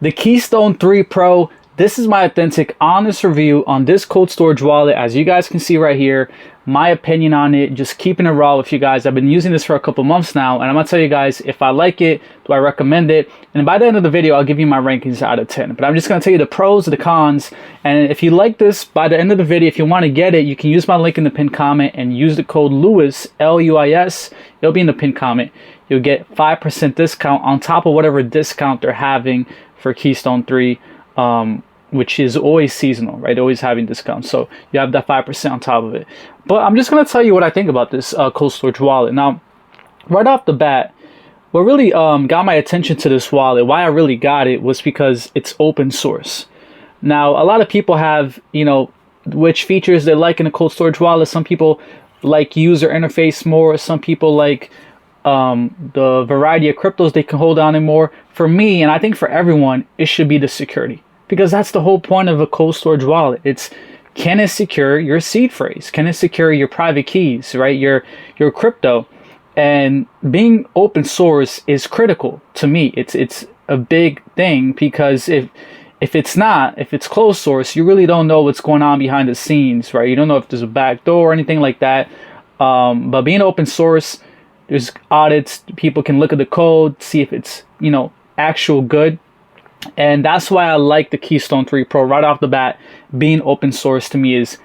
The Keystone 3 Pro, this is my authentic, honest review on this cold storage wallet. As you guys can see right here, my opinion on it, just keeping it raw with you guys. I've been using this for a couple months now, and I'm gonna tell you guys if I like it, do I recommend it, and by the end of the video, I'll give you my rankings out of 10. But I'm just gonna tell you the pros, the cons, and if you like this, by the end of the video, if you wanna get it, you can use my link in the pinned comment and use the code LUIS, L-U-I-S, it'll be in the pinned comment. You'll get 5% discount on top of whatever discount they're having for Keystone 3, which is always seasonal, right? Always having discounts. So you have that 5% on top of it. But I'm just going to tell you what I think about this cold storage wallet. Now, right off the bat, what really got my attention to this wallet, why I really got it, was because it's open source. Now, a lot of people have, which features they like in a cold storage wallet. Some people like user interface more. Some people like the variety of cryptos they can hold on in more. For me, and I think for everyone, it should be the security, because that's the whole point of a cold storage wallet. It's, can it secure your seed phrase? Can it secure your private keys, right? Your crypto. And being open source is critical to me. It's a big thing, because if it's closed source, you really don't know what's going on behind the scenes, right? You don't know if there's a back door or anything like that. But being open source, there's audits, people can look at the code, see if it's, actual good. And that's why I like the Keystone 3 Pro right off the bat. Being open source to me is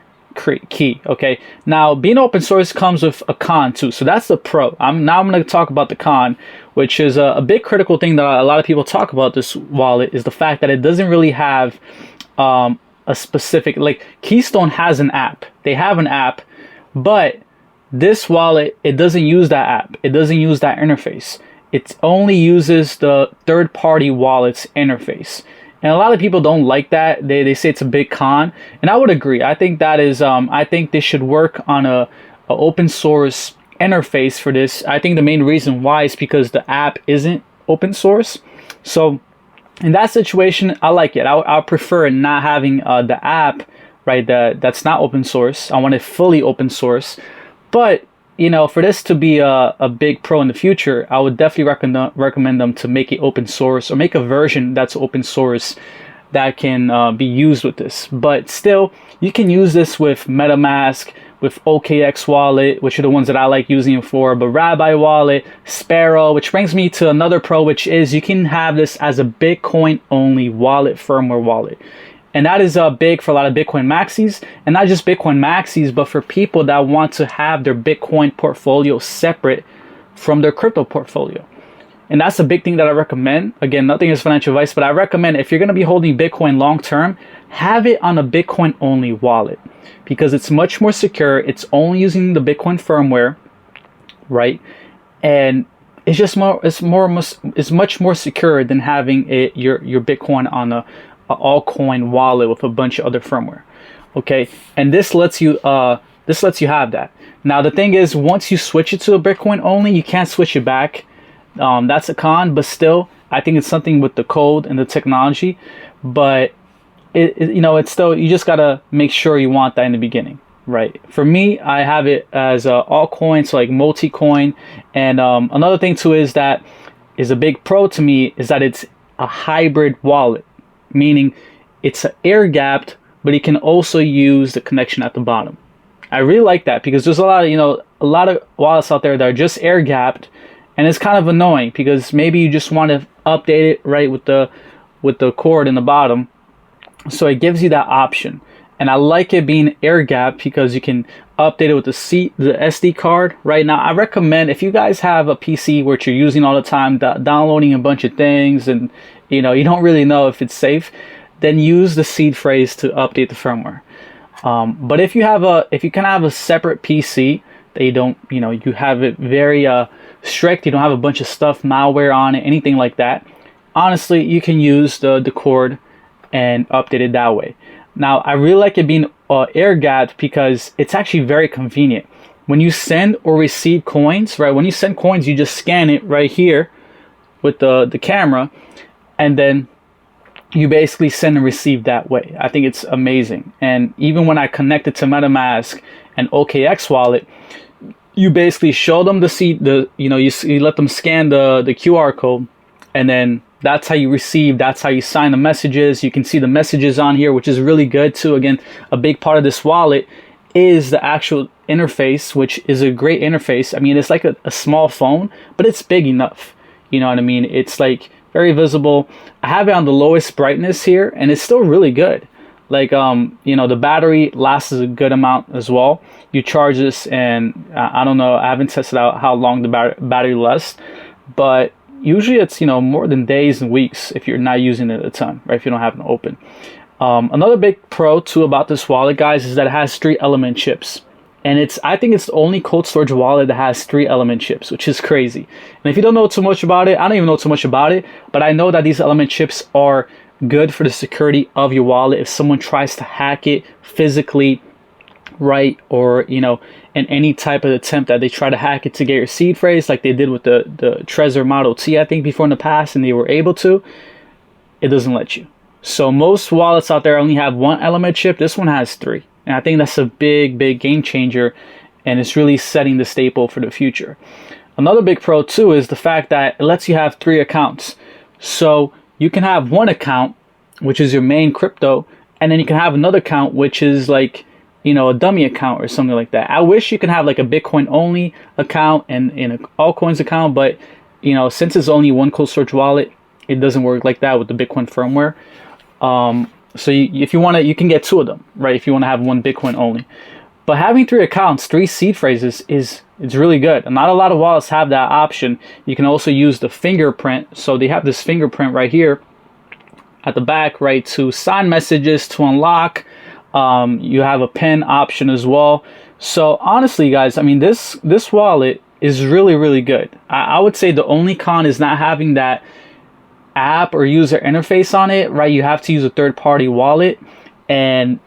key. Okay, now being open source comes with a con too. So that's the pro. I'm going to talk about the con, which is a big critical thing that a lot of people talk about this wallet, is the fact that it doesn't really have a specific, like Keystone has an app. They have an app, but this wallet, it doesn't use that app. It doesn't use that interface. It only uses the third-party wallet's interface. And a lot of people don't like that. They say it's a big con. And I would agree. I think that is, I think they should work on a open source interface for this. I think the main reason why is because the app isn't open source. So in that situation, I like it. I prefer not having the app, right, that's not open source. I want it fully open source. But for this to be a big pro in the future, I would definitely recommend them to make it open source, or make a version that's open source that can be used with this. But still, you can use this with MetaMask, with OKX wallet, which are the ones that I like using it for, but Rabbi wallet, Sparrow, which brings me to another pro, which is you can have this as a Bitcoin only wallet, firmware wallet. And that is big for a lot of Bitcoin maxis, and not just Bitcoin maxis, but for people that want to have their Bitcoin portfolio separate from their crypto portfolio. And that's a big thing that I recommend. Again, nothing is financial advice, but I recommend if you're going to be holding Bitcoin long term, have it on a Bitcoin only wallet, because it's much more secure. It's only using the Bitcoin firmware, right? And it's just it's much more secure than having your Bitcoin on a altcoin wallet with a bunch of other firmware. Okay, and this lets you have that. Now the thing is, once you switch it to a Bitcoin only, you can't switch it back. That's a con, but still, I think it's something with the code and the technology. But it's still, you just gotta make sure you want that in the beginning, right? For me, I have it as altcoins, so like multi-coin. And another thing too is that is a big pro to me is that it's a hybrid wallet, meaning it's air gapped, but you can also use the connection at the bottom. I really like that, because there's a lot of wallets out there that are just air gapped, and it's kind of annoying because maybe you just want to update it right with the cord in the bottom. So it gives you that option, and I like it being air gapped because you can update it with the SD card. Right now, I recommend, if you guys have a PC which you're using all the time, downloading a bunch of things, and you don't really know if it's safe, then use the seed phrase to update the firmware. But if you can have a separate PC that you have it very strict, you don't have a bunch of stuff, malware on it, anything like that, honestly, you can use the cord and update it that way. Now, I really like it being air gapped because it's actually very convenient. When you send or receive coins, right? When you send coins, you just scan it right here with the camera, and then you basically send and receive that way. I think it's amazing. And even when I connect it to MetaMask and OKX wallet, you basically show them you let them scan the QR code, and then That's how you receive, that's how you sign the messages. You can see the messages on here, which is really good too. Again, a big part of this wallet is the actual interface, which is a great interface. I mean, it's like a small phone, but it's big enough. You know what I mean? It's like very visible. I have it on the lowest brightness here, and it's still really good. Like, you know, the battery lasts a good amount as well. You charge this, and I don't know, I haven't tested out how long the battery lasts, but usually it's, you know, more than days and weeks if you're not using it a ton, right? If you don't have it open. Another big pro too about this wallet, guys, is that it has 3-element chips. And I think it's the only cold storage wallet that has 3-element chips, which is crazy. And if you don't know too much about it, I don't even know too much about it, but I know that these element chips are good for the security of your wallet. If someone tries to hack it physically, right, or, you know, in any type of attempt that they try to hack it to get your seed phrase, like they did with the Trezor Model T, I think, before in the past, and they were able to, it doesn't let you. So most wallets out there only have 1-element chip. This one has 3. And I think that's a big game changer, and it's really setting the staple for the future. Another big pro too is the fact that it lets you have 3 accounts. So you can have one account, which is your main crypto, and then you can have another account, which is like, you know, a dummy account or something like that. I wish you could have like a Bitcoin only account and an altcoins account, but, you know, since it's only one cold storage wallet, it doesn't work like that with the Bitcoin firmware. So if you want to, you can get 2 of them, right? If you want to have one Bitcoin only. But having 3 accounts, 3 seed phrases it's really good. And not a lot of wallets have that option. You can also use the fingerprint. So they have this fingerprint right here at the back, right, to sign messages, to unlock. You have a PIN option as well. So honestly, guys, I mean, this wallet is really good. I would say the only con is not having that app or user interface on it, right? You have to use a third-party wallet, and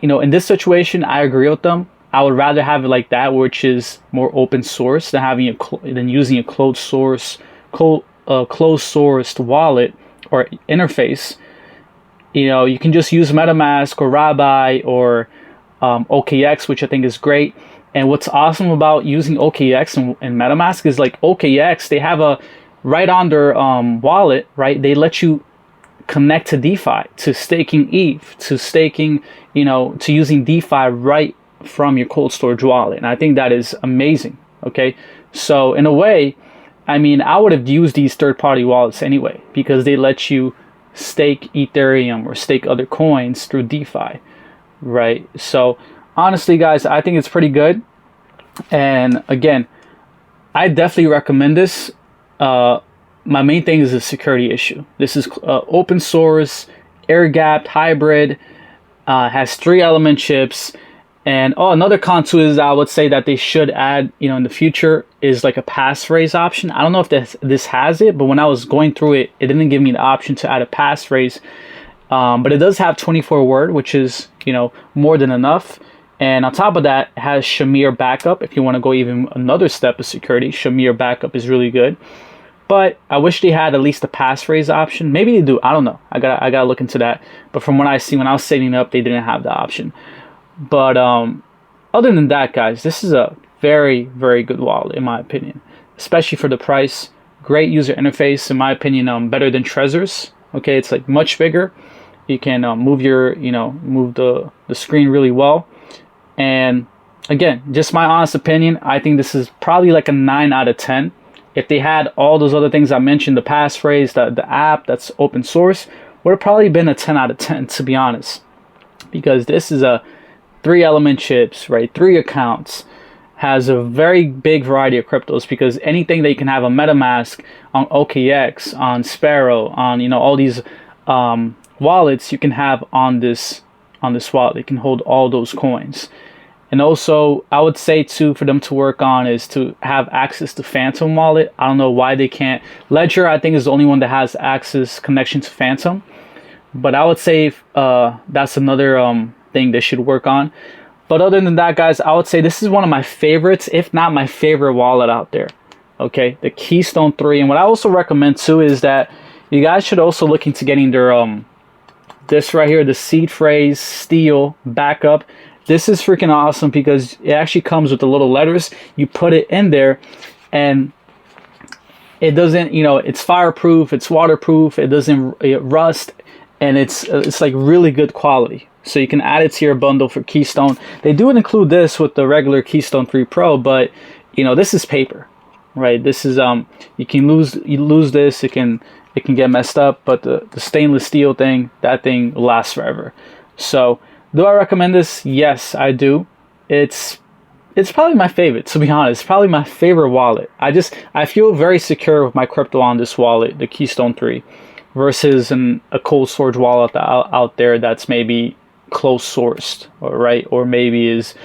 you know, in this situation, I agree with them. I would rather have it like that, which is more open source, than having using a closed sourced wallet or interface. You know, you can just use MetaMask or Rabbi or OKX, which I think is great. And what's awesome about using OKX and MetaMask is, like, OKX, they have a right on their wallet, right? They let you connect to DeFi, to staking ETH, to staking, you know, to using DeFi right from your cold storage wallet. And I think that is amazing. Okay, so in a way, I mean, I would have used these third-party wallets anyway, because they let you stake Ethereum or stake other coins through DeFi, right? So honestly, guys, I think it's pretty good. And again, I definitely recommend this. My main thing is a security issue. This is open source, air-gapped, hybrid, has 3-element chips. And another con too is, I would say that they should add, you know, in the future, is like a passphrase option. I don't know if this has it, but when I was going through it, it didn't give me the option to add a passphrase. But it does have 24-word, which is, you know, more than enough. And on top of that, it has Shamir backup. If you want to go even another step of security, Shamir backup is really good. But I wish they had at least a passphrase option. Maybe they do. I don't know. I gotta look into that. But from what I see, when I was setting up, they didn't have the option. But other than that, guys, this is a very good wallet in my opinion, especially for the price. Great user interface in my opinion. Better than Trezor's. Okay, it's like much bigger. You can move the screen really well. And again, just my honest opinion, I think this is probably like a 9 out of 10. If they had all those other things I mentioned, the passphrase, the app that's open source, would have probably been a 10 out of 10, to be honest. Because this is a 3-element chips, right? 3 accounts, has a very big variety of cryptos, because anything that you can have on MetaMask, on OKX, on Sparrow, on, you know, all these wallets, you can have on this wallet. It can hold all those coins. And also, I would say too, for them to work on is to have access to Phantom wallet. I don't know why they can't. Ledger, I think, is the only one that has access connection to Phantom. But I would say that's another thing they should work on. But other than that, guys, I would say this is one of my favorites, if not my favorite wallet out there. Okay, the Keystone 3. And what I also recommend too is that you guys should also look into getting their this right here, the seed phrase Steel backup. This is freaking awesome because it actually comes with the little letters. You put it in there, and It doesn't, you know, it's fireproof, it's waterproof, it doesn't rust, and it's like really good quality. So you can add it to your bundle for Keystone. They do include this with the regular Keystone 3 Pro, but you know, this is paper, right? This is you can lose this, it can get messed up, but the stainless steel thing, that thing lasts forever. So do I recommend this? Yes, I do. It's probably my favorite, to be honest. It's probably my favorite wallet. I feel very secure with my crypto on this wallet, the Keystone 3, versus a cold storage wallet out there that's maybe close sourced, or maybe is,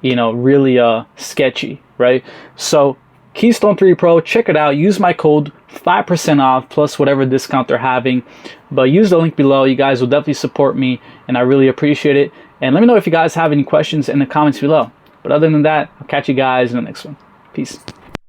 you know, really sketchy, right? So Keystone 3 Pro, check it out. Use my code 5% off plus whatever discount they're having. But use the link below. You guys will definitely support me, and I really appreciate it. And let me know if you guys have any questions in the comments below. But other than that, I'll catch you guys in the next one. Peace.